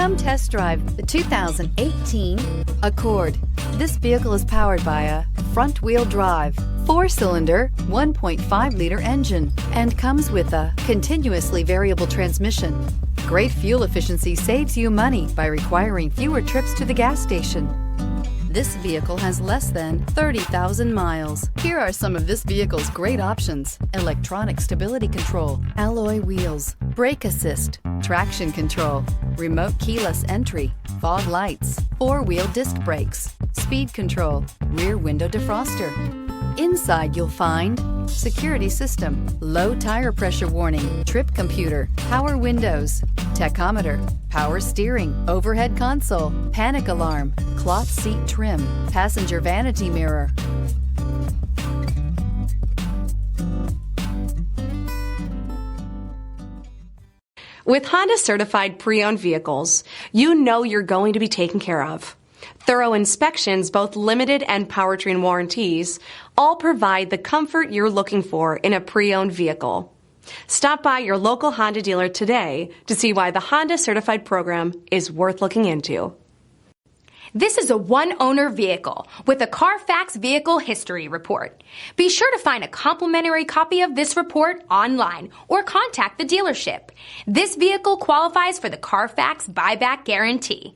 Come test drive the 2018 Accord. This vehicle is powered by a front-wheel drive, 4-cylinder, 1.5-liter engine, and comes with a continuously variable transmission. Great fuel efficiency saves you money by requiring fewer trips to the gas station. This vehicle has less than 30,000 miles. Here are some of this vehicle's great options: electronic stability control, alloy wheels, brake assist, traction control, remote keyless entry, fog lights, 4-wheel disc brakes, speed control, rear window defroster. Inside you'll find security system, low tire pressure warning, trip computer, power windows, tachometer, power steering, overhead console, panic alarm, cloth seat trim, passenger vanity mirror. With Honda certified pre-owned vehicles, you know you're going to be taken care of. Thorough inspections, both limited and powertrain warranties, all provide the comfort you're looking for in a pre-owned vehicle. Stop by your local Honda dealer today to see why the Honda certified program is worth looking into. This is a one-owner vehicle with a Carfax Vehicle History Report. Be sure to find a complimentary copy of this report online or contact the dealership. This vehicle qualifies for the Carfax Buyback Guarantee.